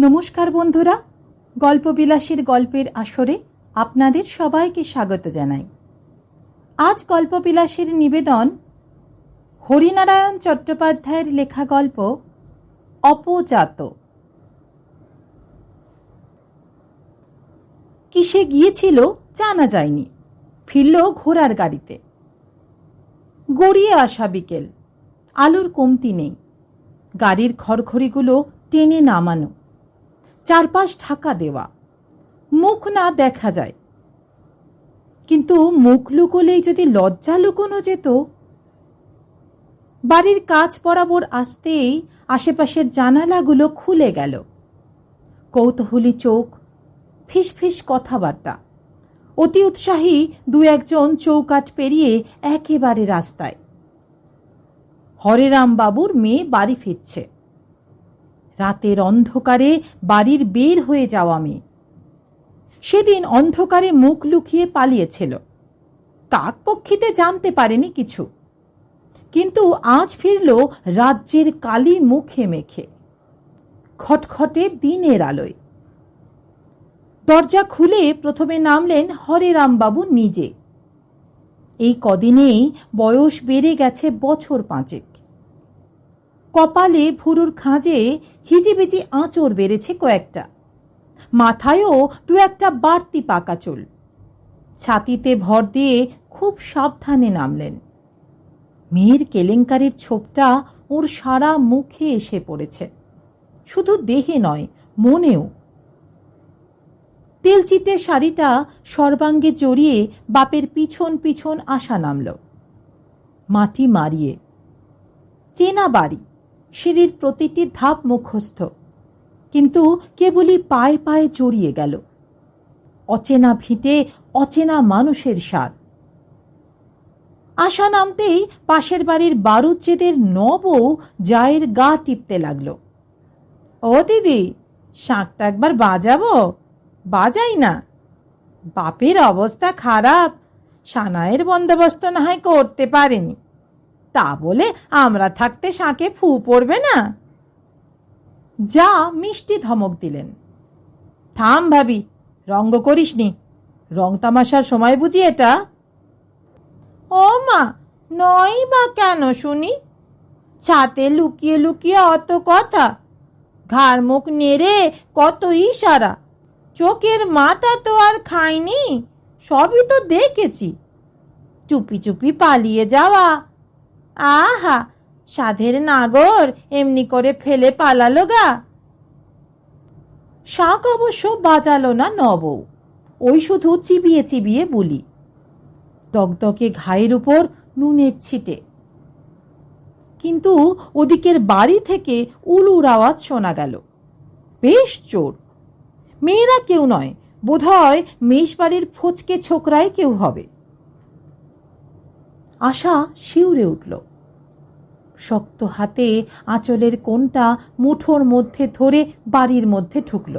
নমস্কার বন্ধুরা, গল্পবিলাসীর গল্পের আসরে আপনাদের সবাইকে স্বাগত জানাই। আজ গল্পবিলাসীর নিবেদন হরিনারায়ণ চট্টোপাধ্যায়ের লেখা গল্প অপজাত। কিসে গিয়েছিল জানা যায়নি, ফিরল ঘোড়ার গাড়িতে। গড়িয়ে আসা বিকেল, আলোর কমতি নেই, গাড়ির খড়খড়িগুলো টেনে নামানো, চারপাশ ঢাকা দেওয়া, মুখ না দেখা যায়। কিন্তু মুখ লুকোলেই যদি লজ্জা লুকোনো যেত। বাড়ির কাছ বরাবর আসতেই আশেপাশের জানালাগুলো খুলে গেল। কৌতূহলী চোখ, ফিসফিস কথাবার্তা, অতি উৎসাহী দু একজন চৌকাঠ পেরিয়ে একেবারে রাস্তায়। হরেরাম বাবুর মেয়ে বাড়ি ফিরছে। রাতের অন্ধকারে বাড়ির বের হয়ে যাওয়া মেয়ে। সেদিন অন্ধকারে মুখ লুকিয়ে পালিয়েছিল, কাকপক্ষীতে জানতে পারেনি কিছু, কিন্তু আজ ফিরল রাজ্যের কালি মুখে মেখে, খটখটে দিনের আলোয়। দরজা খুলে প্রথমে নামলেন হরেরাম বাবু নিজে। এই কদিনেই বয়স বেড়ে গেছে বছর পাঁচেক। কপালে ভুরুর খাঁজে হিজিবিজি আঁচড় বেড়েছে কয়েকটা, মাথায়ও দু একটা বাড়তি পাকা চুল। ছাতিতে ভর দিয়ে খুব সাবধানে নামলেন। মেয়ের কেলেঙ্কারির ছোপটা ওর সারা মুখে এসে পড়েছে, শুধু দেহে নয় মনেও। তেলচিতে শাড়িটা সর্বাঙ্গে জড়িয়ে বাপের পিছন পিছন আসা নামল। মাটি মারিয়ে চেনা বাড়ি, সিঁড়ির প্রতিটি ধাপ মুখস্থ, কিন্তু কেবলই পায়ে পায়ে জড়িয়ে গেল। অচেনা ভিটে, অচেনা মানুষের সার। আশা নামতেই পাশের বাড়ির বারুজ্জেদের নবও জায়ের গা টিপতে লাগলো। ও দিদি, শাঁখটা একবার বাজাবো? বাজাই না, বাপের অবস্থা খারাপ, সানাইয়ের বন্দোবস্ত না হয় করতে পারেনি, তা বলে আমরা থাকতে শাঁখে ফু পড়বে না? যা মিষ্টি ধমক দিলেন। থাম ভাবি, রঙ্গ করিসনি, রং তামাশার সময় বুঝি এটা? ও মা, নয় বা কেন শুনি? ছাতে লুকিয়ে লুকিয়ে অত কথা, ঘাড় মুখ নেড়ে কত ইশারা, চোখের মাথা তো আর খাইনি, সবই তো দেখেছি। চুপি চুপি পালিয়ে যাওয়া, আহা, সাধের নাগর এমনি করে ফেলে পালালো গা। শাঁখ অবশ্য বাজালো না নবও, ওই শুধু চিবিয়ে চিবিয়ে বুলি। দগদগে ঘায়ের উপর নুনের ছিটে। কিন্তু ওদিকের বাড়ি থেকে উলুর আওয়াজ শোনা গেল। বেশ জোর। মেয়েরা কেউ নয়, বোধহয় মেষ বাড়ির ফচকে ছোকরাই কেউ হবে। আশা শিউরে উঠল। শক্ত হাতে আঁচলের কোণটা মুঠোর মধ্যে ধরে বাড়ির মধ্যে ঢুকল।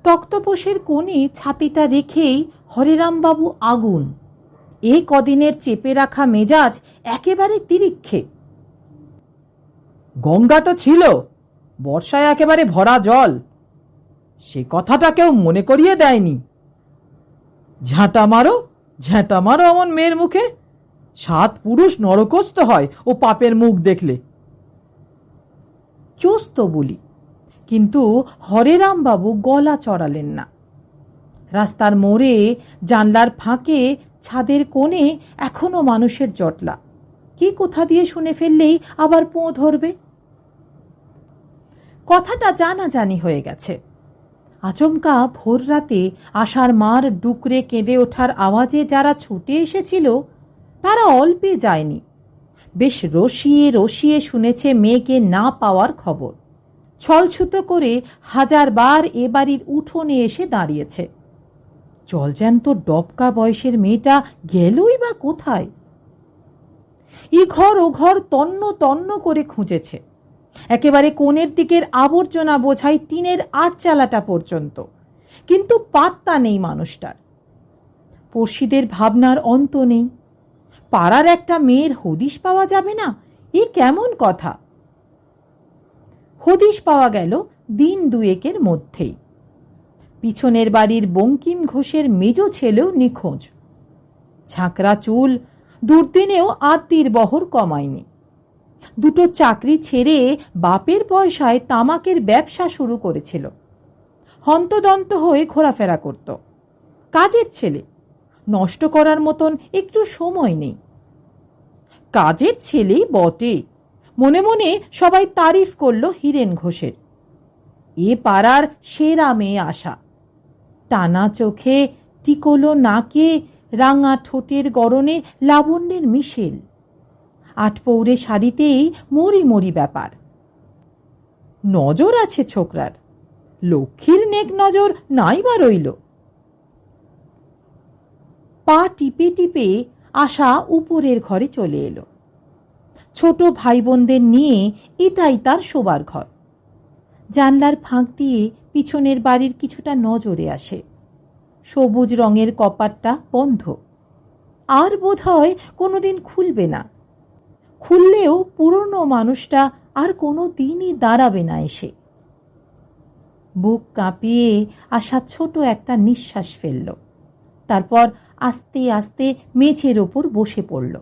তক্তপোষের কোণে ছাতিটা রেখেই হরেরামবাবু আগুন। এ কদিনের চেপে রাখা মেজাজ একেবারে তিরিক্ষে। গঙ্গা তো ছিল, বর্ষায় একেবারে ভরা জল, সে কথাটা কেউ মনে করিয়ে দেয়নি। ঝাঁটা মারো, ঝাঁটা মারো অমন মেয়ের মুখে, 7 পুরুষ নরকস্থ হয় ও পাপের মুখ দেখলে। চোস্ত বলি, কিন্তু হরেরামবাবু গলা চড়ালেন না। রাস্তার মোড়ে, জানলার ফাঁকে, ছাদের কোণে এখনো মানুষের জটলা। কে কোথা দিয়ে শুনে ফেললেই আবার পোঁ ধরবে। কথাটা জানাজানি হয়ে গেছে। আচমকা ভোর রাতে আশার মার ডুকরে কেঁদে ওঠার আওয়াজে যারা ছুটে এসেছিল তারা অল্পে যায়নি, বেশ রসিয়ে রসিয়ে শুনেছে মেয়েকে না পাওয়ার খবর। ছলছুতো করে 1000 বার এ বাড়ির উঠোনে এসে দাঁড়িয়েছে। জলজ্যান্ত ডবকা বয়সের মেয়েটা গেলই বা কোথায়? ই ঘর ও ঘর তন্ন তন্ন করে খুঁজেছে, একেবারে কোণের দিকের আবর্জনা বোঝাই টিনের আটচালাটা পর্যন্ত, কিন্তু পাত্তা নেই মানুষটার। পড়শিদের ভাবনার অন্ত নেই। পাড়ার একটা মেয়ের হদিশ পাওয়া যাবে না, এ কেমন কথা? হদিশ পাওয়া গেল দিন দুয়েকের মধ্যেই। পিছনের বাড়ির বঙ্কিম ঘোষের মেজ ছেলেও নিখোঁজ। ঝাঁকড়া চুল, দুর্দিনেও আত্মীর বহর কমায়নি। দুটো চাকরি ছেড়ে বাপের পয়সায় তামাকের ব্যবসা শুরু করেছিল। হন্তদন্ত হয়ে ঘোরাফেরা করত। কাজের ছেলে, নষ্ট করার মতন একটু সময় নেই। কাজের ছেলেই বটে, মনে মনে সবাই তারিফ করল হীরেন ঘোষের। এ পাড়ার সেরা মেয়ে আশা। টানা চোখে, টিকলো নাকে, রাঙা ঠোঁটের গড়নে লাবণ্যের মিশেল। আটপৌরে শাড়িতেই মরি মরি ব্যাপার। নজর আছে ছোকরার, লক্ষ্মীর নেক নজর নাই বা রইল। পা টিপে টিপে আশা উপরের ঘরে চলে এলো। ছোট ভাই বোনদের নিয়ে এটাই তার শোবার ঘর। জানলার ফাঁক দিয়ে পিছনের বাড়ির কিছুটা নজরে আসে। সবুজ রঙের কপাটটা বন্ধ, আর বোধহয় কোনোদিন খুলবে না। খুললেও পুরনো মানুষটা আর কোনো দিনই দাঁড়াবে না এসে। বুক কাঁপিয়ে আশা ছোট একটা নিঃশ্বাস ফেলল। তারপর আস্তে আস্তে মেঝের ওপর বসে পড়ল।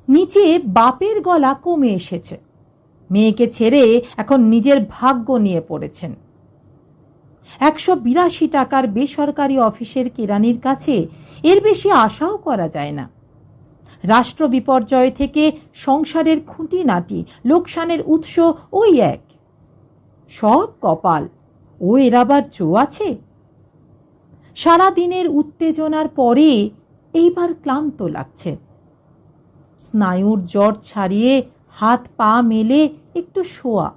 নিচে বাপের গলা কমে এসেছে। মেয়েকে ছেড়ে এখন নিজের ভাগ্য নিয়ে পড়েছেন। 182 টাকার বেসরকারি অফিসের কেরানির কাছে এর বেশি আশাও করা যায় না। রাষ্ট্র বিপর্যয় থেকে সংসারের খুঁটিনাটি লোকসানের উৎস ওই এক। সব কপাল, ও এর আবার জো আছে। সারাদিনের উত্তেজনার পরে এইবার ক্লান্ত লাগছে। স্নায়ুর জ্বর ছাড়িয়ে হাত পা মেলে একটু শোয়া,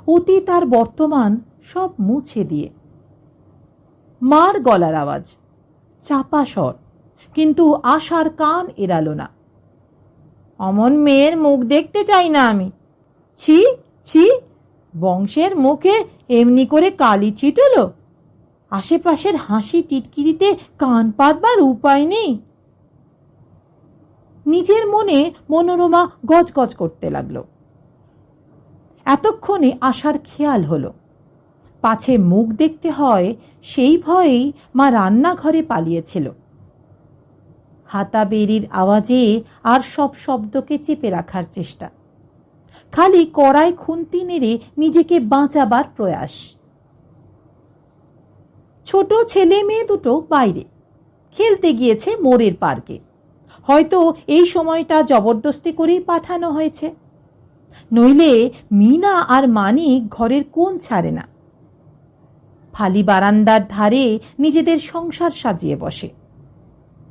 অতীত আর বর্তমান সব মুছে দিয়ে। মার গলার আওয়াজ, চাপা স্বর, কিন্তু আশার কান এড়ালো না। অমন মেয়ের মুখ দেখতে চাই না আমি। ছি ছি, বংশের মুখে এমনি করে কালি ছিটলো। আশেপাশের হাসি টিটকিরিতে কান পাতবার উপায় নেই। নিজের মনে মনোরমা গজগজ করতে লাগলো। এতক্ষণে আশার খেয়াল হলো, পাছে মুখ দেখতে হয় সেই ভয়েই মা রান্নাঘরে পালিয়েছিল। হাতা বেরির আওয়াজে আর সব শব্দকে চেপে রাখার চেষ্টা, খালি কড়াই খুন্তি নেড়ে নিজেকে বাঁচাবার প্রয়াস। ছোট ছেলে মেয়ে দুটো বাইরে খেলতে গিয়েছে মোড়ের পার্কে। হয়তো এই সময়টা জবরদস্তি করেই পাঠানো হয়েছে, নইলে মিনা আর মানিক ঘরের কোণ ছাড়ে না। ফালি বারান্দার ধারে নিজেদের সংসার সাজিয়ে বসে।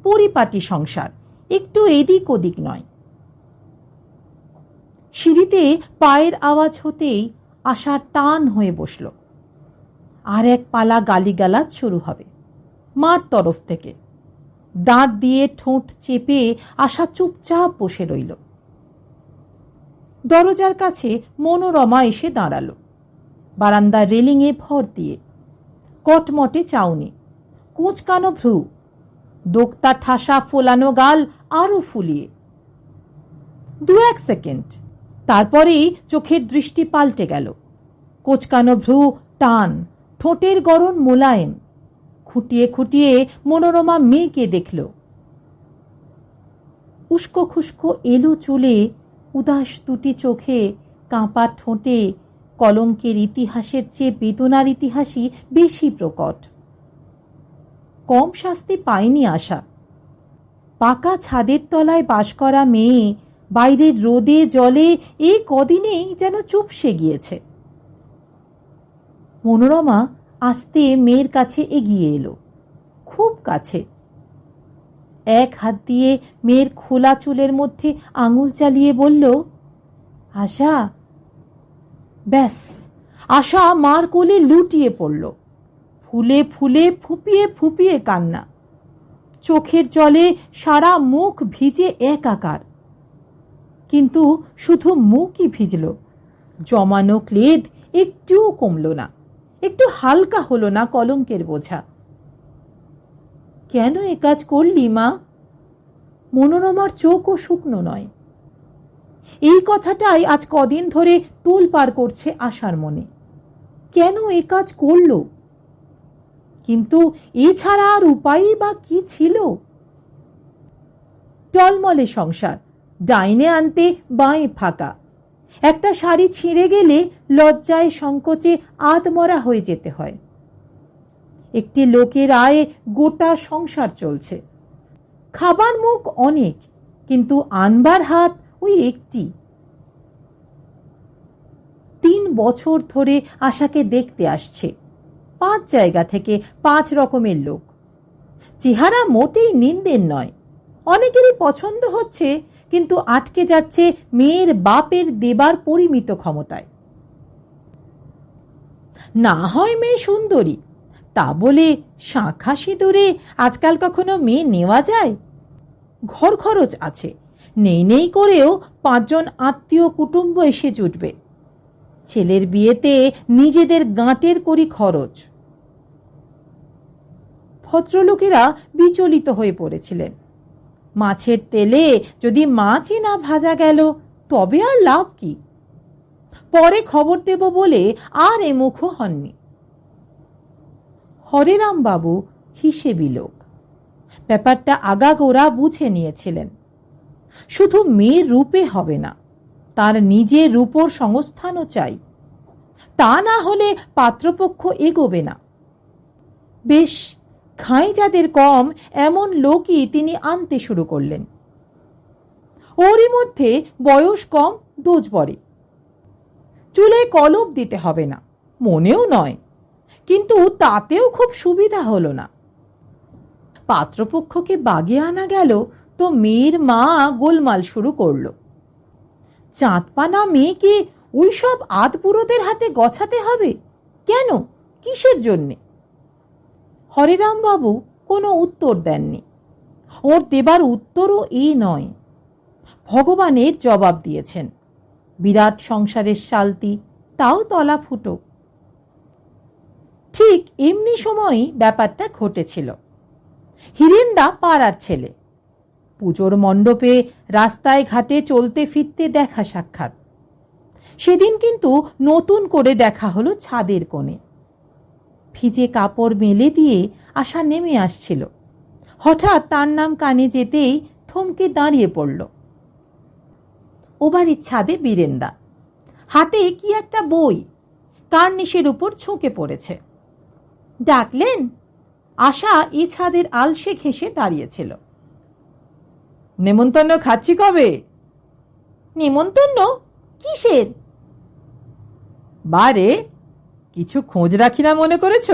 পরিপাটি সংসার, একটু এদিক ওদিক নয়। সিঁড়িতে পায়ের আওয়াজ হতেই আশা টান হয়ে বসল। আর এক পালা গালিগালাজ শুরু হবে মার তরফ থেকে। দাঁত দিয়ে ঠোঁট চেপে আশা চুপচাপ বসে রইল। দরজার কাছে মনোরমা এসে দাঁড়ালো। বারান্দার রেলিংয়ে ভর দিয়ে, কটমটে চাউনি, কোঁচকানো ভ্রু, দোক্তা ঠাসা ফোলানো গাল আরো ফুলিয়ে। 2-1 সেকেন্ড, তারপরেই চোখের দৃষ্টি পাল্টে গেল। কোঁচকানো ভ্রু টান, ঠোঁটের গড়ন মোলায়েম। খুঁটিয়ে খুঁটিয়ে মনোরমা মেয়েকে দেখল। উস্কো খুস্কো এলো চুলে, উদাস দুটি চোখে, কাঁপা ঠোঁটে কলঙ্কের ইতিহাসের চেয়ে বেদনার ইতিহাসই বেশি প্রকট। কম শাস্তি পায়নি আশা। পাকা ছাদের তলায় বাস করা মেয়ে বাইরের রোদে জলে এই কদিনেই যেন চুপসে গিয়েছে। মনোরমা আস্তে মেয়ের কাছে এগিয়ে এলো, খুব কাছে। এক হাত দিয়ে মেয়ের খোলা চুলের মধ্যে আঙুল চালিয়ে বলল, আশা। ব্যাস, আশা মার কোলে লুটিয়ে পড়ল। ফুলে ফুলে ফুপিয়ে ফুপিয়ে কান্না, চোখের জলে সারা মুখ ভিজে একাকার। কিন্তু শুধু মুখই ভিজল, জমানো ক্লেদ একটুও কমল না, একটু হালকা হলো না কলঙ্কের বোঝা। কেন এ কাজ করলি মা? মনোরমার চোখও শুকনো নয়। এই কথাটাই আজ কদিন ধরে তোলপাড় করছে আশার মনে। কেন এ কাজ করল? কিন্তু এছাড়া আর উপায়ই বা কি ছিল? টলমলে সংসার, ডাইনে আনতে বাঁয়ে ফাঁকা। একটা শাড়ি ছিঁড়ে গেলে লজ্জায় সংকোচে আধমরা হয়ে যেতে হয়। একটি লোকের আয়ে গোটা সংসার চলছে। খাবার মুখ অনেক, কিন্তু আনবার হাত ওই একটি। 3 বছর ধরে আশাকে দেখতে আসছে 5 জায়গা থেকে 5 রকমের লোক। চেহারা মোটেই নিন্দের নয়, অনেকেরই পছন্দ হচ্ছে, কিন্তু আটকে যাচ্ছে মেয়ের বাপের দেবার পরিমিত ক্ষমতায়। না হয় মেয়ে সুন্দরী, তা বলে শাঁখা সিঁদুরে আজকাল কখনো মেয়ে নেওয়া যায়? ঘর খরচ আছে, নেই নেই করেও 5 জন আত্মীয় কুটুম্ব এসে জুটবে। ছেলের বিয়েতে নিজেদের গাঁটের করি খরচ। ভদ্রলোকেরা বিচলিত হয়ে পড়েছিলেন। মাছের তেলে যদি মাছই না ভাজা গেল তবে আর লাভ কি? পরে খবর দেব বলে আর এমুখো হননি। হরিরাম বাবু হিসেবি লোক, ব্যাপারটা আগাগোড়া বুঝে নিয়েছিলেন। শুধু মেয়ের রূপে হবে না, তার নিজের রূপর সংস্থানও চাই। তা না হলে পাত্রপক্ষ এগোবে না। বেশ, খাই যাদের কম এমন লোকই তিনি আনতে শুরু করলেন। ওরই মধ্যে বয়স কম, দোজ বড়ে। চুলে কলপ দিতে হবে না, মনেও নয়, কিন্তু তাতেও খুব সুবিধা হলো না। পাত্রপক্ষকে বাগে আনা গেল তো মেয়ের মা গোলমাল শুরু করল। চাঁদপানা মেয়েকে ওই সব আধবুড়োদের হাতে গছাতে হবে কেন? কিসের জন্যে? হরিরাম বাবু কোনো উত্তর দেননি। ওর দেবার উত্তরও এই নয়। ভগবানের জবাব দিয়েছেন, বিরাট সংসারের শালতি, তাও তলা ফুটো। ঠিক এমনি সময়ই ব্যাপারটা ঘটেছিল। হিরেন্দা পাড়ার ছেলে। পুজোর মণ্ডপে রাস্তায় ঘাটে চলতে ফিরতে দেখা সাক্ষাৎ। সেদিন কিন্তু নতুন করে দেখা হলো ছাদের কোণে। ভিজে কাপড় মেলে দিয়ে আশা নেমে আসছিল। হঠাৎ তার নাম কানে যেতেই থমকে দাঁড়িয়ে পড়ল। ও বাড়ির ছাদে বীরেন্দা, হাতে কি একটা বই কার্নিশের উপর ঝুঁকে পড়েছে। ডাকলেন? আশা এ ছাদের আলসে ঘেঁষে দাঁড়িয়েছিল। নেমন্তন্ন খাচ্ছি কবে? নেমন্তন্ন কিসের? বারে, কিছু খোঁজ রাখি না মনে করেছ?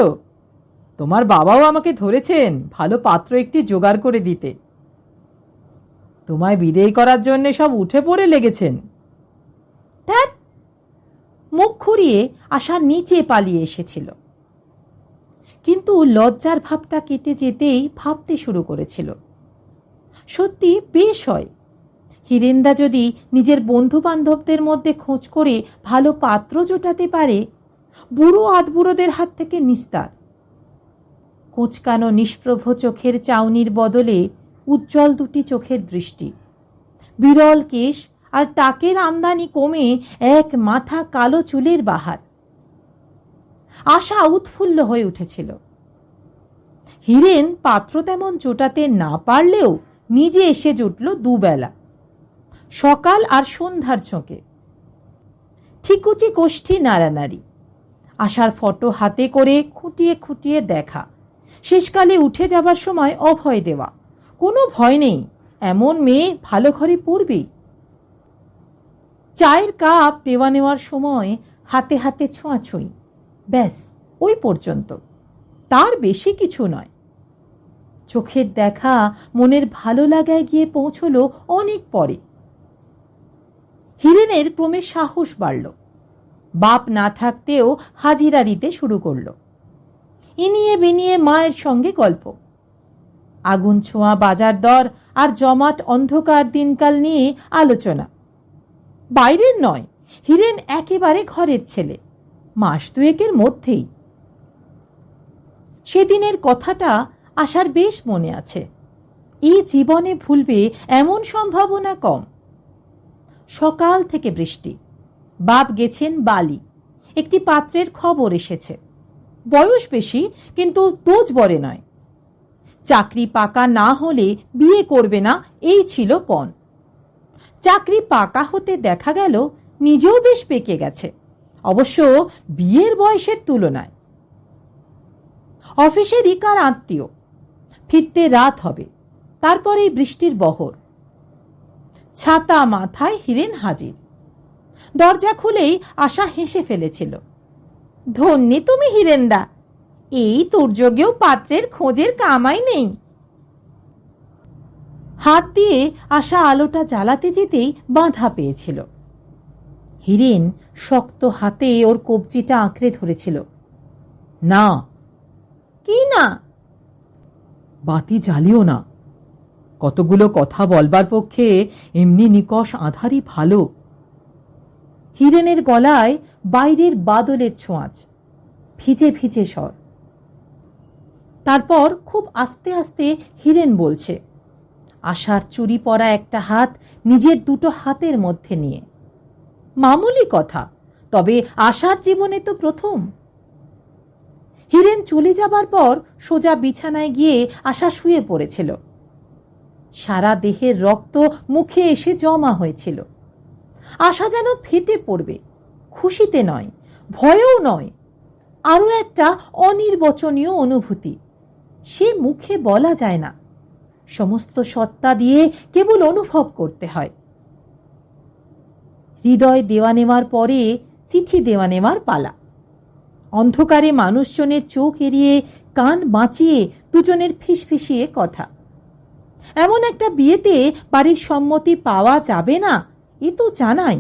তোমার বাবাও আমাকে ধরেছেন ভালো পাত্র একটি জোগাড় করে দিতে। তোমায় বিদেয় করার জন্য সব উঠে পড়ে লেগেছেন। ধ্যাৎ, মুখ খুঁড়িয়ে আশা নিচে পালিয়ে এসেছিল। কিন্তু লজ্জার ভাবটা কেটে যেতেই ভাবতে শুরু করেছিল, সত্যি বেশ হয়, হিরেন্দা যদি নিজের বন্ধু বান্ধবদের মধ্যে খোঁজ করে ভালো পাত্র জোটাতে পারে, বুড়ো আধবুড়োদের হাত থেকে নিস্তার। কোঁচকানো নিষ্প্রভ চোখের চাউনির বদলে উজ্জ্বল দুটি চোখের দৃষ্টি, বিরল কেশ আর টাকের আমদানি কমে এক মাথা কালো চুলের বাহার। আশা উৎফুল্ল হয়ে উঠেছিল। হিরেন পাত্র তেমন জোটাতে না পারলেও নিজে এসে জুটল দুবেলা, সকাল আর সন্ধ্যার ঝোঁকে। ঠিকুচি কোষ্ঠী নাড়ানাড়ি, আশার ফটো হাতে করে খুঁটিয়ে খুঁটিয়ে দেখা, শেষকালে উঠে যাবার সময় অভয় দেওয়া, কোনো ভয় নেই, এমন মেয়ে ভালো ঘরে পড়বেই। চায়ের কাপ দেওয়া নেওয়ার সময় হাতে হাতে ছোঁয়াছুঁই, ব্যাস ওই পর্যন্ত, তার বেশি কিছু নয়। চোখের দেখা মনের ভালো লাগায় গিয়ে পৌঁছলো অনেক পরে। হিরেনের ক্রমে সাহস বাড়ল, বাপ না থাকতেও হাজিরা দিতে শুরু করলো। ইনিয়ে বিনিয়ে মায়ের সঙ্গে গল্প, আগুন ছোঁয়া বাজার দর আর জমাট অন্ধকার দিনকাল নিয়ে আলোচনা। বাইরের নয়, হিরেন একেবারে ঘরের ছেলে, মাস 2 মধ্যেই। সেদিনের কথাটা আশার বেশ মনে আছে। এই জীবনে ভুলবে এমন সম্ভাবনা কম। সকাল থেকে বৃষ্টি। বাপ গেছেন বালি। একটি পাত্রের খবর এসেছে। বয়স বেশি, কিন্তু তোজ বরে নয়। চাকরি পাকা না হলে বিয়ে করবে না, এই ছিল পণ। চাকরি পাকা হতে দেখা গেল নিজেও বেশ পেকে গেছে, অবশ্য বিয়ের বয়সের তুলনায়। অফিসেরই কার আত্মীয়। ফিরতে রাত হবে, তারপরেই বৃষ্টির বহর। ছাতা মাথায় হিরেন হাজির। দরজা খুলেই আশা হেসে ফেলেছিল। ধন্যে তুমি হিরেনদা, এই দুর্যোগেও পাত্রের খোঁজের কামাই নেই। হাত দিয়ে আশা আলোটা জ্বালাতে যেতেই বাধা পেয়েছিল। হিরেন শক্ত হাতে ওর কবজিটা আঁকড়ে ধরেছিল। না। কি না? বাতি জ্বালিও না। কতগুলো কথা বলবার পক্ষে এমনি নিকষ আধারই ভালো। হিরেনের গলায় বাইরের বাদলের ছোঁয়াচ, ভিজে ভিজে স্বর। তারপর খুব আস্তে আস্তে হিরেন বলছে, আশার চুরি পরা একটা হাত নিজের দুটো হাতের মধ্যে নিয়ে। মামুলি কথা, তবে আশার জীবনে তো প্রথম। হিরেন চলে যাবার পর সোজা বিছানায় গিয়ে আশা শুয়ে পড়েছিল। সারা দেহের রক্ত মুখে এসে জমা হয়েছিল। আশা যেন ফেটে পড়বে, খুশিতে নয়, ভয়েও নয়, আরো একটা অনির্বচনীয় অনুভূতি। সে মুখে বলা যায় না, সমস্ত সত্তা দিয়ে কেবল অনুভব করতে হয়। হৃদয় দেওয়া নেওয়ার পরে চিঠি দেওয়া নেওয়ার পালা। অন্ধকারে মানুষজনের চোখ এড়িয়ে কান বাঁচিয়ে দুজনের ফিসফিসিয়ে কথা। এমন একটা বিয়েতে বাড়ির সম্মতি পাওয়া যাবে না, এ তো জানাই।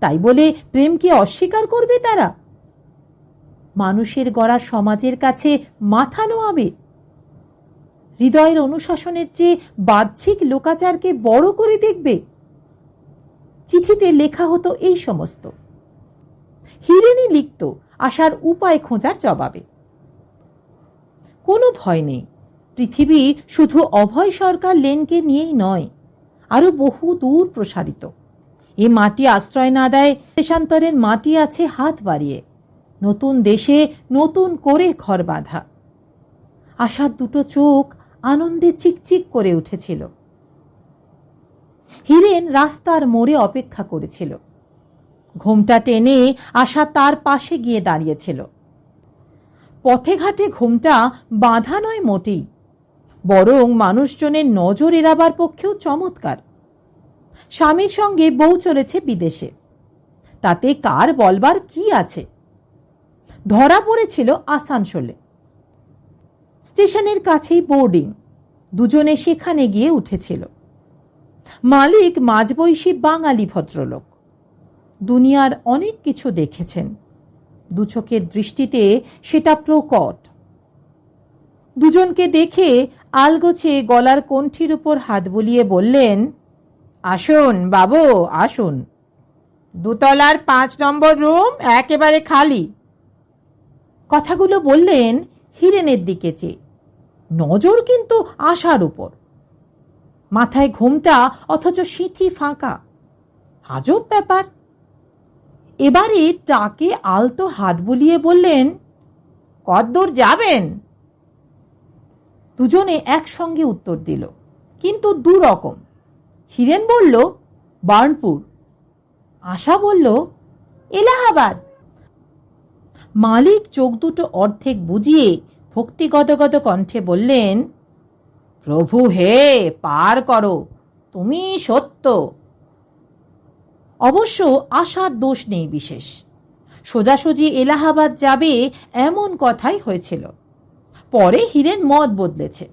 তাই বলে প্রেমকে অস্বীকার করবে তারা? মানুষের গড়া সমাজের কাছে মাথা নোয়াবে? হৃদয়ের অনুশাসনের চেয়ে বাহ্যিক লোকাচারকে বড় করে দেখবে? চিঠিতে লেখা হতো এই সমস্ত। হিরেনই লিখত আশার উপায় খোঁজার জবাবে। কোনো ভয় নেই। পৃথিবী শুধু অভয় সরকার লেনকে নিয়েই নয়, আরো বহু দূর প্রসারিত। এ মাটি আশ্রয় না দেয় দেশান্তরের মাটি আছে হাত বাড়িয়ে, নতুন দেশে নতুন করে ঘর বাঁধা। আশার দুটো চোখ আনন্দে চিকচিক করে উঠেছিল। হিরেন রাস্তার মোড়ে অপেক্ষা করেছিল। ঘোমটা টেনে আশা তার পাশে গিয়ে দাঁড়িয়েছিল। পথে ঘাটে ঘোমটা বাঁধা নয় মোটেই, বরং মানুষজনের নজর এড়াবার পক্ষেও চমৎকার। স্বামীর সঙ্গে বউ চলেছে বিদেশে, তাতে কার বলবার কি আছে? ধরা পড়েছিল আসানসোলে। স্টেশনের কাছেই বোর্ডিং, দুজনে সেখানে গিয়ে উঠেছিল। মালিক মাঝবয়সী বাঙালি ভদ্রলোক। দুনিয়ার অনেক কিছু দেখেছেন, দুচোখের দৃষ্টিতে সেটা প্রকট। দুজনকে দেখে আলগোছে গলার কণ্ঠির উপর হাত বুলিয়ে বললেন, আসুন বাবু আসুন, 2 তলার 5 নম্বর রুম একেবারে খালি। কথাগুলো বললেন হিরেনের দিকে চেয়ে, নজর কিন্তু আশার উপর। মাথায় ঘোমটা, অথচ সিঁথি ফাঁকা। আজব ব্যাপার। এবারে টাকে আলতো হাত বুলিয়ে বললেন, কতদূর যাবেন? দুজনে একসঙ্গে উত্তর দিল, কিন্তু দুরকম। হিরেন বলল, বার্নপুর। আশা বলল, এলাহাবাদ। মালিক চোখ দুটো অর্ধেক বুজিয়ে ভক্তি গদগদ কণ্ঠে বললেন, প্রভু হে, পার করো, তুমি সত্য। অবশ্য আশার দোষ নেই বিশেষ। সোজাসুজি এলাহাবাদ যাবে এমন কথাই হয়েছিল। পরে হিরেন মত বদলেছে।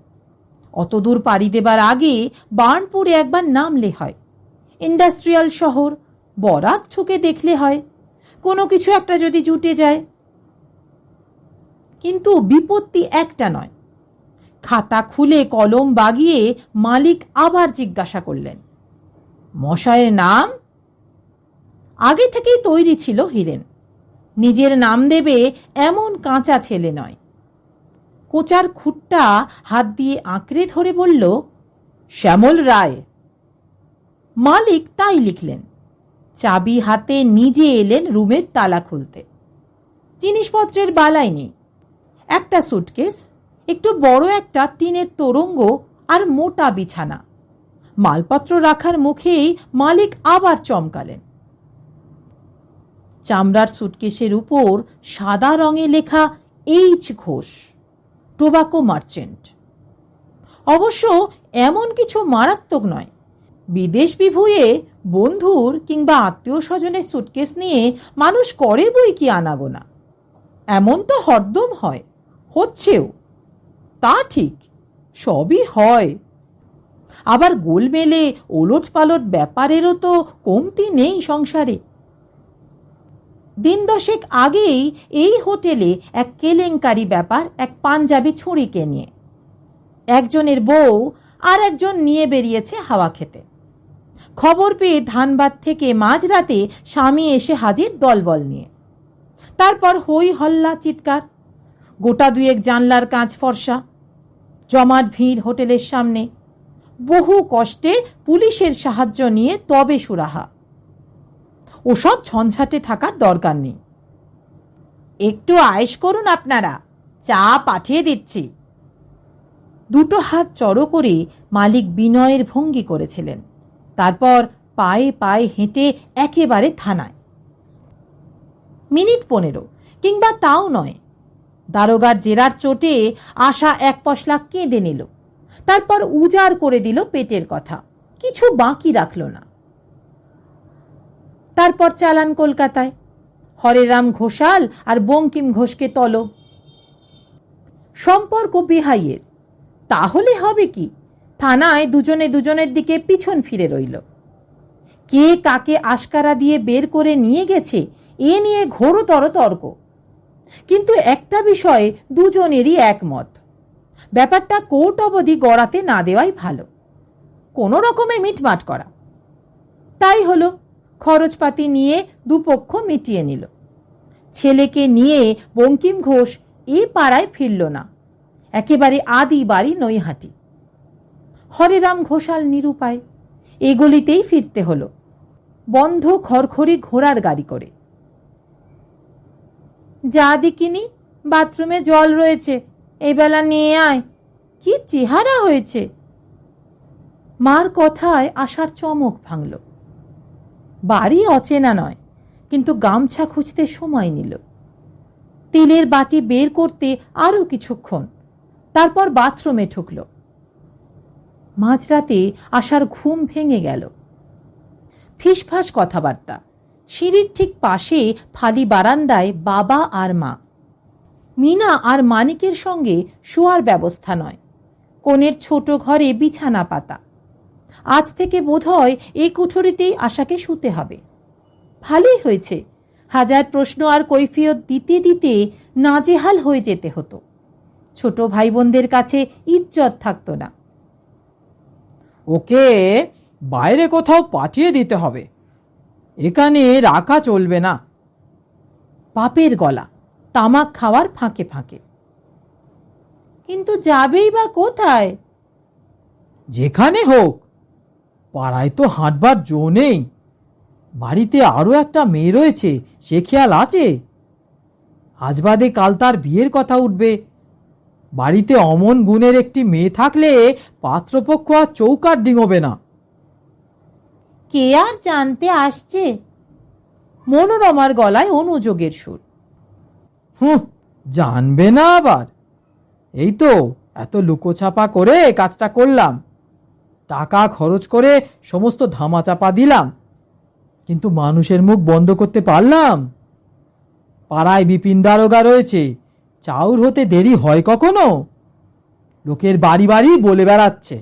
অতদূর পাড়ি দেবার আগে বার্নপুরে একবার নামলে হয়। ইন্ডাস্ট্রিয়াল শহর, বরাত ছুকে দেখলে হয়, কোনো কিছু একটা যদি জুটে যায়। কিন্তু বিপত্তি একটা নয়। খাতা খুলে কলম বাগিয়ে মালিক আবার জিজ্ঞাসা করলেন, মশায়ের নাম? আগে থেকেই তৈরি ছিল হিরেন, নিজের নাম দেবে এমন কাঁচা ছেলে নয়। কোচার খুঁটটা হাত দিয়ে আঁকড়ে ধরে বলল, শ্যামল রায়। মালিক তাই লিখলেন। চাবি হাতে নিজে এলেন রুমের তালা খুলতে। জিনিসপত্রের বালাই নেই। একটা সুটকেস, একটু বড় একটা টিনের তোরঙ্গ আর মোটা বিছানা। মালপত্র রাখার মুখেই মালিক আবার চমকালেন। চামড়ার সুটকেসের উপর সাদা রঙে লেখা এইচ ঘোষ, টোবাকো মার্চেন্ট। অবশ্য এমন কিছু মারাত্মক নয়। বিদেশ বিভুঁয়ে বন্ধুর কিংবা আত্মীয় স্বজনের সুটকেস নিয়ে মানুষ করে বই কি আনাগোনা। এমন তো হরদম হয়, হচ্ছেও। তা ঠিক, সবই হয়। আবার গোলমেলে ওলট পালট ব্যাপারেরও তো কমতি নেই সংসারে। দিন দশেক আগেই এই হোটেলে এক কেলেঙ্কারি ব্যাপার এক পাঞ্জাবি ছুরিকে নিয়ে। একজনের বউ আর একজন নিয়ে বেরিয়েছে হাওয়া খেতে। খবর পেয়ে ধানবাদ থেকে মাঝরাতে স্বামী এসে হাজির দলবল নিয়ে। তারপর হই হল্লা চিৎকার। গোটা দুয়েক জানলার কাঁচ ফর্সা। জমাট ভিড় হোটেলের সামনে। বহু কষ্টে পুলিশের সাহায্য নিয়ে তবে সুরাহা। ওসব ঝঞ্ঝাটে থাকার দরকার নেই। একটু আয়েশ করুন আপনারা, চা পাঠিয়ে দিচ্ছি। দুটো হাত জড়ো করে মালিক বিনয়ের ভঙ্গি করেছিলেন। তারপর পায়ে পায়ে হেঁটে একেবারে থানায়। মিনিট 15 কিংবা তাও নয়। দারোগার জেরার চোটে আশা এক পশলা কেঁদে নিল। তারপর উজাড় করে দিল পেটের কথা, কিছু বাকি রাখল না। তারপর চালান কলকাতায়। হরেরাম ঘোষাল আর বঙ্কিম ঘোষকে তলব। সম্পর্ক বেহাইয়ের। তাহলে হবে কি, থানায় দুজনে দুজনের দিকে পিছন ফিরে রইল। কে কাকে আশকারা দিয়ে বের করে নিয়ে গেছে এ নিয়ে ঘোরতর তর্ক। কিন্তু একটা বিষয়ে দুজনেরই একমত, ব্যাপারটা কোর্ট অবধি গড়াতে না দেওয়াই ভালো, কোনো রকমে মিটমাট করা। তাই হলো, খরচপাতি নিয়ে দুপক্ষ মিটিয়ে নিল। ছেলেকে নিয়ে বঙ্কিম ঘোষ এ পাড়ায় ফিরল না, একেবারে আদি বাড়ি নৈহাটি। হরেরাম ঘোষাল নিরুপায়, এ গলিতেই ফিরতে হলো, বন্ধ খড়খড়ি ঘোড়ার গাড়ি করে। যা দিকিনি, বাথরুমে জল রয়েছে, এই বেলা নিয়ে আয়। কি চেহারা হয়েছে! মার কথায় আশার চমক ভাঙল। বাড়ি অচেনা নয়, কিন্তু গামছা খুঁজতে সময় নিল। তেলের বাটি বের করতে আরো কিছুক্ষণ, তারপর বাথরুমে ঢুকল। মাঝরাতে আশার ঘুম ভেঙে গেল। ফিসফাস কথাবার্তা। সিঁড়ির ঠিক পাশে ফালি বারান্দায় বাবা আর মা। মিনা আর মানিকের সঙ্গে শোয়ার ব্যবস্থা নয়, কোণের ছোট ঘরে বিছানা পাতা। আজ থেকে বোধহয় এই কুঠুরিতেই আশাকে শুতে হবে। ভালোই হয়েছে, হাজার প্রশ্ন আর কৈফিয়ত দিতে দিতে নাজেহাল হয়ে যেতে হতো। ছোট ভাই বোনদের কাছে ইজ্জত থাকতো না। ওকে বাইরে কোথাও পাঠিয়ে দিতে হবে, এখানে রাখা চলবে না। বাপের গলা, তামাক খাওয়ার ফাঁকে ফাঁকে। কিন্তু যাবেই বা কোথায়? যেখানে হোক, পাড়ায় তো হাঁটবার জো নেই। বাড়িতে আরো একটা মেয়ে রয়েছে, সে খেয়াল আছে? আজ বাদে কাল তার বিয়ের কথা উঠবে। বাড়িতে অমন গুণের একটি মেয়ে থাকলে পাত্রপক্ষ আর চৌকার ডিঙোবে না। কে আর জানতে আসছে? মনোরমার গলায় অনুযোগের সুর। জানবে না আবার? এই তো এত লুকোছাপা করে কাজটা করলাম, টাকা খরচ করে সমস্ত ধামাচাপা দিলাম, কিন্তু মানুষের মুখ বন্ধ করতে পারলাম? পাড়ায় বিপিন দারোগা রয়েছে, চাউর হতে দেরি হয় কখনো? লোকের বাড়ি বাড়ি বলে বেড়াচ্ছে।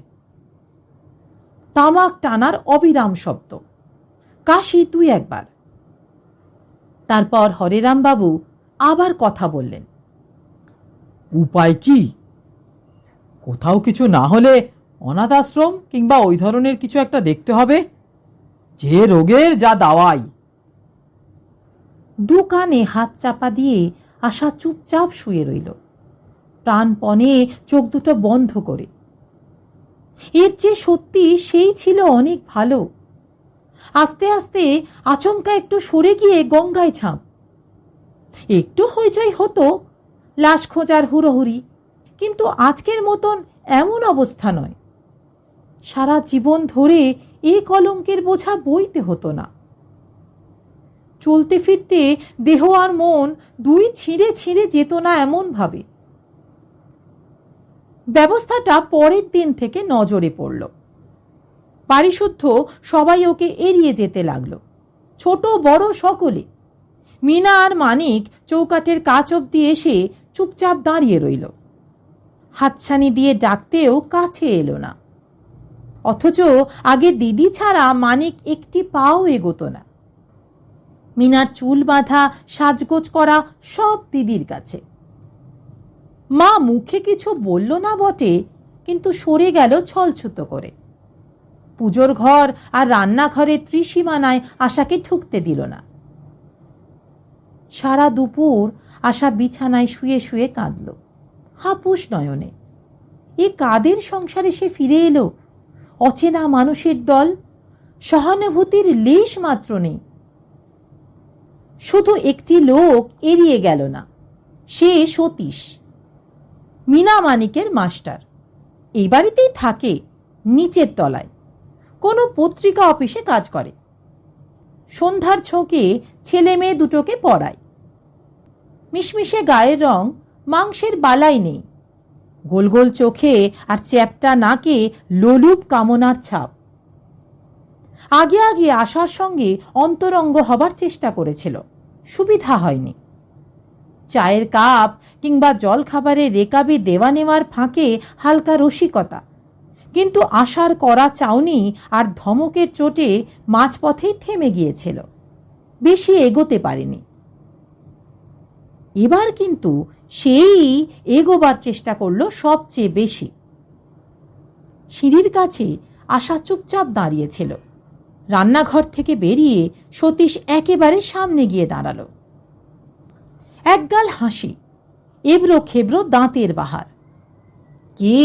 তামাক টানার অবিরাম শব্দ, কাশি তুই একবার। তারপর হরেরাম বাবু আবার কথা বললেন। উপায় কি? কোথাও কিছু না হলে অনাথ আশ্রম কিংবা ওই ধরনের কিছু একটা দেখতে হবে, যে রোগের যা দাওয়াই। দু কানে হাত চাপা দিয়ে আশা চুপচাপ শুয়ে রইল, প্রাণপণে চোখ দুটো বন্ধ করে। এর চেয়ে সত্যি সেই ছিল অনেক ভালো। আস্তে আস্তে আচমকা একটু সরে গিয়ে গঙ্গায় ঝাঁপ। একটু হইচই হতো, লাশ খোঁজার হুড়োহুড়ি, কিন্তু আজকের মতন এমন অবস্থা নয়। সারা জীবন ধরে এই কলঙ্কের বোঝা বইতে হতো না। চলতে ফিরতে দেহ আর মন দুই ছিঁড়ে ছিঁড়ে যেত না এমন ভাবে। ব্যবস্থাটা পরের দিন থেকে নজরে পড়ল। বাড়িশুদ্ধ সবাই ওকে এড়িয়ে যেতে লাগলো, ছোট বড় সকলে। মিনা আর মানিক চৌকাঠের কাছ অব্দি এসে চুপচাপ দাঁড়িয়ে রইল। হাতছানি দিয়ে ডাকতেও কাছে এলো না। অথচ আগে দিদি ছাড়া মানিক একটি পাও এগোতো না। মিনার চুল বাঁধা, সাজগোজ করা সব দিদির কাছে। মা মুখে কিছু বলল না বটে, কিন্তু সরে গেল ছলছুতো করে। পুজোর ঘর আর রান্নাঘরের ত্রিসীমানায় আশাকে ঠুকতে দিল না। সারা দুপুর আশা বিছানায় শুয়ে শুয়ে কাঁদল, হাপুস নয়নে। এ কাদের সংসারে সে ফিরে এলো? অচেনা মানুষের দল, সহানুভূতির লেশ মাত্র নেই। শুধু একটি লোক এড়িয়ে গেল না, সে সতীশ, মিনা মানিকের মাস্টার। এই বাড়িতেই থাকে, নিচের তলায় কোনো পত্রিকা অফিসে কাজ করে। সন্ধ্যার ছোঁকে ছেলে মেয়ে দুটোকে পড়ায়। মিশমিশে গায়ের রং, মাংসের বালাই নেই, গোল গোল চোখে আর চ্যাপ্টা নাকে লোলুপ কামনার ছাপ। আগে আগে আশার সঙ্গে অন্তরঙ্গ হবার চেষ্টা করেছিল, সুবিধা হয়নি। চায়ের কাপ কিংবা জল খাবারের রেকাবি দেওয়া নেওয়ার ফাঁকে হালকা রসিকতা, কিন্তু আশার করা চাউনি আর ধমকের চোটে মাঝপথেই থেমে গিয়েছিল, বেশি এগোতে পারেনি। এবার কিন্তু সেই এগোবার চেষ্টা করলো সবচেয়ে বেশি। সিঁড়ির কাছে আশা চুপচাপ দাঁড়িয়েছিল। রান্নাঘর থেকে বেরিয়ে সতীশ একেবারে সামনে গিয়ে দাঁড়ালো। একগাল হাসি, এবড়ো খেবড়ো দাঁতের বাহার। কি,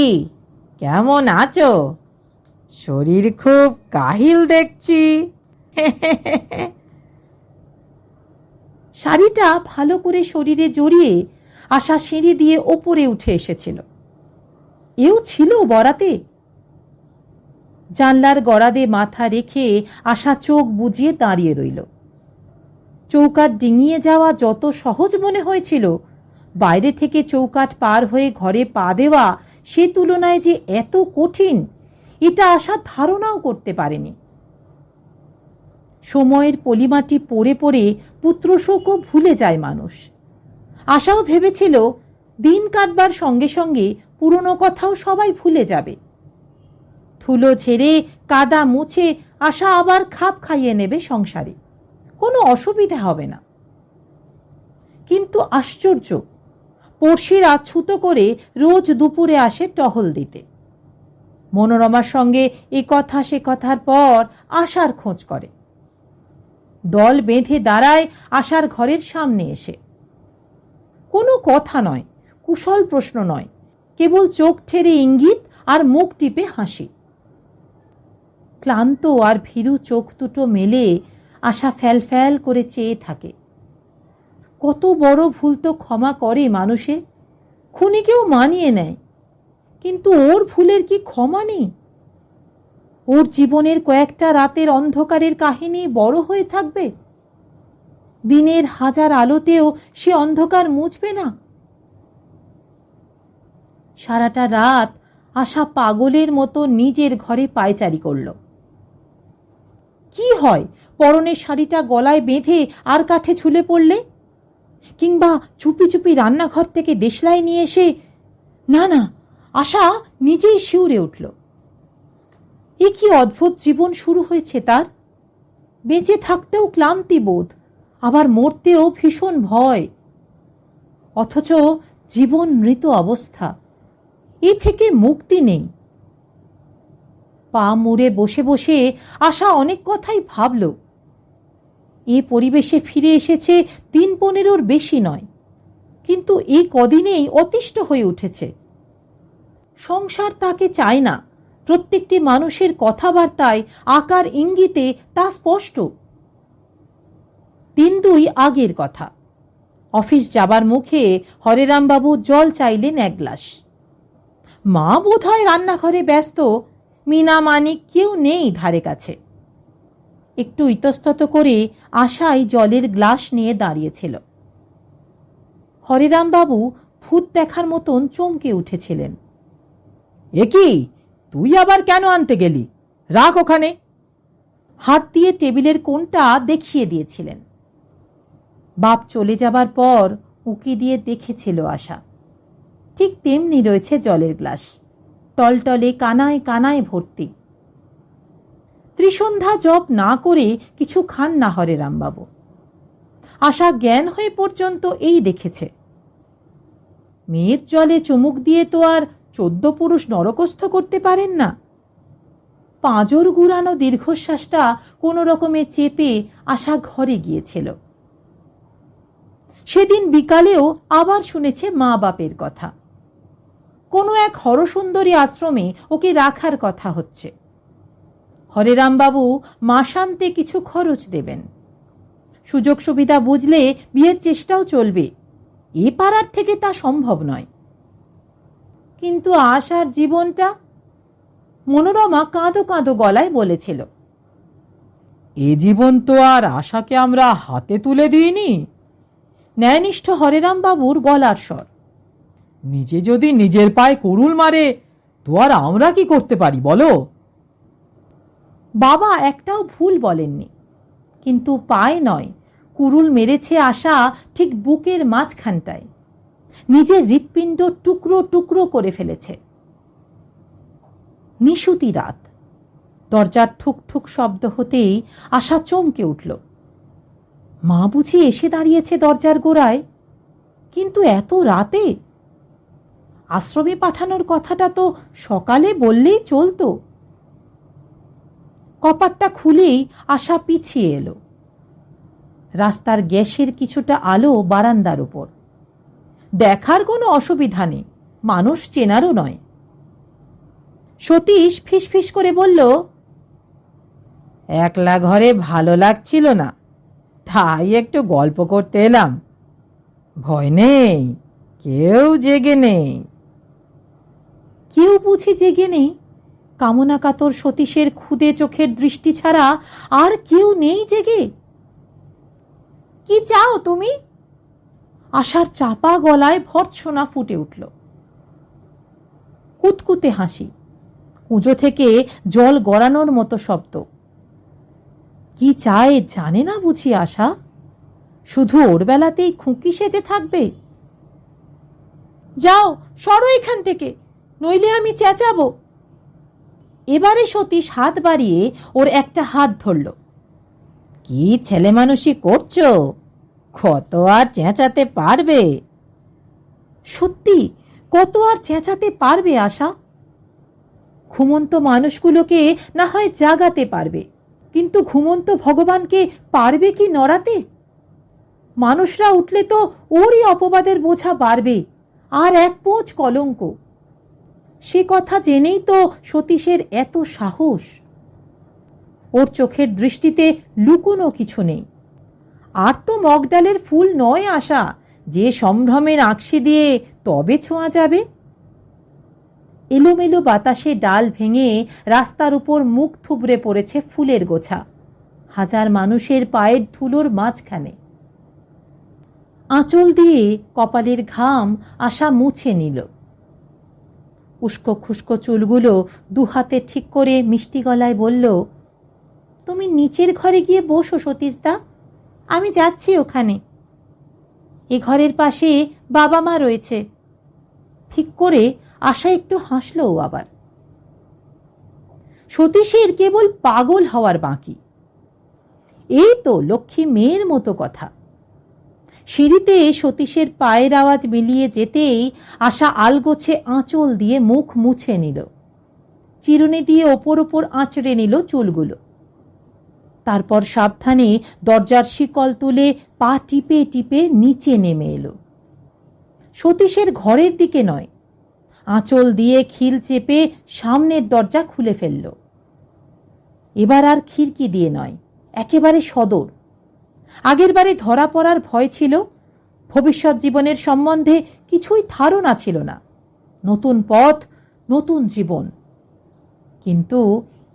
কেমন আছো? শরীর খুব কাহিল দেখছি। শাড়িটা ভালো করে শরীরে জড়িয়ে আশা সিঁড়ি দিয়ে ওপরে উঠে এসেছিল। এও ছিল বরাতে। জানলার গড়াদে মাথা রেখে আশা চোখ বুজিয়ে দাঁড়িয়ে রইল। চৌকাঠ ডিঙিয়ে যাওয়া যত সহজ মনে হয়েছিল, বাইরে থেকে চৌকাঠ পার হয়ে ঘরে পা দেওয়া সে তুলনায় যে এত কঠিন, এটা আশা ধারণাও করতে পারেনি। সময়ের পলিমাটি পড়ে পড়ে পুত্রশোকও ভুলে যায় মানুষ। আশাও ভেবেছিল দিন কাটবার সঙ্গে সঙ্গে পুরনো কথাও সবাই ভুলে যাবে। ধুলো ঝেড়ে কাদা মুছে আশা আবার খাপ খাইয়ে নেবে সংসারে, কোনো অসুবিধা হবে না। কিন্তু আশ্চর্য, পড়শিরা ছুতো করে রোজ দুপুরে আসে টহল দিতে। মনোরমার সঙ্গে এ কথা সে কথার পর আশার খোঁজ করে। দল বেঁধে দাঁড়ায় আশার ঘরের সামনে এসে। কোনো কথা নয়, কুশল প্রশ্ন নয়, কেবল চোখ ঠেরে ইঙ্গিত আর মুখ টিপে হাসি। ক্লান্ত আর ভীরু চোখ দুটো মেলে আশা ফ্যাল ফ্যাল করে চেয়ে থাকে। কত বড় ভুল তো ক্ষমা করে মানুষে, খুনিকেও মানিয়ে নেয়, কিন্তু ওর ভুলের কি ক্ষমা নেই? ওর জীবনের কয়েকটা রাতের অন্ধকারের কাহিনী বড় হয়ে থাকবে, দিনের হাজার আলোতেও সে অন্ধকার মুছবে না। সারাটা রাত আশা পাগলের মতো নিজের ঘরে পায়চারি করল। কি হয় পরনের শাড়িটা গলায় বেঁধে আর কাঠে ঝুলে পড়লে, কিংবা চুপি চুপি রান্নাঘর থেকে দেশলাই নিয়ে এসে? না না, আশা নিজেই শিউরে উঠল। এ কি অদ্ভুত জীবন শুরু হয়েছে তার! বেঁচে থাকতেও ক্লান্তি বোধ, আবার মরতেও ভীষণ ভয়। অথচ জীবন মৃত অবস্থা, এ থেকে মুক্তি নেই। পা মুড়ে বসে বসে আশা অনেক কথাই ভাবল। এ পরিবেশে ফিরে এসেছে দিন-15 বেশি নয়, কিন্তু এই কদিনেই অতিষ্ঠ হয়ে উঠেছে। সংসার তাকে চায় না, প্রত্যেকটি মানুষের কথাবার্তায় আকার ইঙ্গিতে তা স্পষ্ট। 3-2 আগের কথা। অফিস যাবার মুখে হরেরামবাবু জল চাইলেন 1 গ্লাস। মা বোধহয় রান্নাঘরে ব্যস্ত, মিনা মানিক কেউ নেই ধারে কাছে। একটু ইতস্তত করে আশাই জলের গ্লাস নিয়ে দাঁড়িয়েছিল। হরেরামবাবু ভূত দেখার মতন চমকে উঠেছিলেন। এ কি, তুই আবার কেন আনতে গেলি? রাখ ওখানে। হাত দিয়ে টেবিলের কোণটা দেখিয়ে দিয়েছিলেন। বাপ চলে যাবার পর উকি দিয়ে দেখেছিল আশা। ঠিক তেমনি রয়েছে জলের গ্লাস, টলটলে কানায় কানায় ভর্তি। ত্রিসন্ধ্যা জপ না করে কিছু খান না হরেরামবাবু। আশা জ্ঞান হয়ে পর্যন্ত এই দেখেছে। মেয়ের জলে চুমুক দিয়ে তো আর 14 পুরুষ নরকস্থ করতে পারেন না। পাঁজর গুড়ানো দীর্ঘশ্বাসটা কোনো রকমে চেপে আশা ঘরে গিয়েছিল। সেদিন বিকালেও আবার শুনেছে মা বাপের কথা। কোনো এক হরসুন্দরী আশ্রমে ওকে রাখার কথা হচ্ছে। হরেরামবাবু মাসান্তে কিছু খরচ দেবেন। সুযোগ সুবিধা বুঝলে বিয়ের চেষ্টাও চলবে। এ পাড়ার থেকে তা সম্ভব নয়। কিন্তু আশার জীবনটা, মনোরমা কাঁদো কাঁদো গলায় বলেছিল। এ জীবন তো আর আশাকে আমরা হাতে তুলে দিইনি। ন্যায়নিষ্ঠ হরেরামবাবুর গলার স্বর। নিজে যদি নিজের পায়ে কুড়ুল মারে, তো আর আমরা কি করতে পারি বলো? বাবা একটাও ভুল বলেননি, কিন্তু পায়ে নয়, কুড়ুল মেরেছে আশা ঠিক বুকের মাঝখানটায়। নিজের হৃৎপিণ্ড টুকরো টুকরো করে ফেলেছে। নিশুতি রাত। দরজার ঠুক ঠুক শব্দ হতেই আশা চমকে উঠল। মা বুঝি এসে দাঁড়িয়েছে দরজার গোড়ায়, কিন্তু এত রাতে? আশ্রমে পাঠানোর কথাটা তো সকালে বললেই চলতো। কপাটটা খুলেই আশা পিছিয়ে এলো। রাস্তার গ্যাসের কিছুটা আলো বারান্দার উপর। দেখার কোনো অসুবিধা নেই, মানুষ চেনারও নয়। সতীশ ফিসফিস করে বলল, একলা ঘরে ভালো লাগছিল না, তাই একটু গল্প করতে এলাম। ভয় নেই, কেউ জেগে নেই। কেউ বুঝি জেগে নেই? কামনা কাতর সতীশের ক্ষুদে চোখের দৃষ্টি ছাড়া আর কেউ নেই জেগে? কি চাও তুমি? আশার চাপা গলায় ভর্ৎসনা ফুটে উঠল। কুতকুতে হাসি, কুঁজো থেকে জল গড়ানোর মতো শব্দ। কি চায় জানে না বুঝি আশা? শুধু ওর বেলাতেই খুঁকি সেজে থাকবে? যাও, সরো এখান থেকে, নইলে আমি চেঁচাবো। এবারে সতীশ হাত বাড়িয়ে ওর একটা হাত ধরল। কি ছেলে মানুষই করছো? কত আর চেঁচাতে পারবে? সত্যি, কত আর চেঁচাতে পারবে আশা? ঘুমন্ত মানুষগুলোকে না হয় জাগাতে পারবে, কিন্তু ঘুমন্ত ভগবানকে পারবে কি নড়াতে? মানুষরা উঠলে তো ওরই অপবাদের বোঝা বাড়বে, আর এক পোঁচ কলঙ্ক। সে কথা জেনেই তো সতীশের এত সাহস। ওর চোখের দৃষ্টিতে লুকোনো কিছু নেই। আর তো মগডালের ফুল নয় আশা, যে সম্ভ্রমের আঁকশি দিয়ে তবে ছোঁয়া যাবে। এলোমেলো বাতাসে ডাল ভেঙে রাস্তার উপর মুখ থুবড়ে পড়েছে ফুলের গোছা, হাজার মানুষের পায়ের ধুলোর মাঝখানে। আঁচল দিয়ে কপালের ঘাম আশা মুছে নিল। উস্কো খুস্কো চুলগুলো দুহাতে ঠিক করে মিষ্টি গলায় বলল, তুমি নিচের ঘরে গিয়ে বসো সতীশদা, আমি যাচ্ছি ওখানে। এ ঘরের পাশে বাবা মা রয়েছে। ঠিক করে আশা একটু হাসল আবার। সতীশের কেবল পাগল হওয়ার বাকি। এই তো লক্ষ্মী মেয়ের মতো কথা। সিঁড়িতে সতীশের পায়ের আওয়াজ মিলিয়ে যেতেই আশা আলগোছে আঁচল দিয়ে মুখ মুছে নিল। চিরুনি দিয়ে ওপর ওপর আঁচড়ে নিল চুলগুলো। তারপর সাবধানে দরজার শিকল তুলে পা টিপে টিপে নিচে নেমে এলো। সতীশের ঘরের দিকে নয়, আঁচল দিয়ে খিল চেপে সামনের দরজা খুলে ফেলল। এবার আর খিড়কি দিয়ে নয়, একেবারে সদর। আগেরবারে ধরা পড়ার ভয় ছিল, ভবিষ্যৎ জীবনের সম্বন্ধে কিছুই ধারণা ছিল না। নতুন পথ, নতুন জীবন। কিন্তু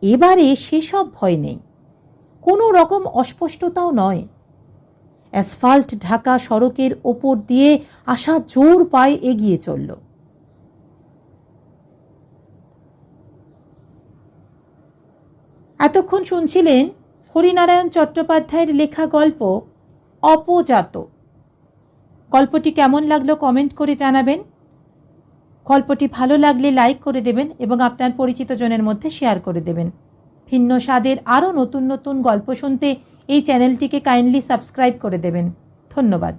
এবারে সেসব ভয় নেই, কোনো রকম অস্পষ্টতাও নয়। অ্যাসফাল্ট ঢাকা সড়কের ওপর দিয়ে আশা জোর পায়ে এগিয়ে চলল। এতক্ষণ শুনছিলেন হরিনারায়ণ চট্টোপাধ্যায়ের লেখা গল্প অপজাত। গল্পটি কেমন লাগলো কমেন্ট করে জানাবেন। গল্পটি ভালো লাগলে লাইক করে দেবেন এবং আপনার পরিচিত জনের মধ্যে শেয়ার করে দেবেন। ভিন্ন স্বাদের আরও নতুন নতুন গল্প শুনতে এই চ্যানেলটিকে কাইন্ডলি সাবস্ক্রাইব করে দেবেন। ধন্যবাদ।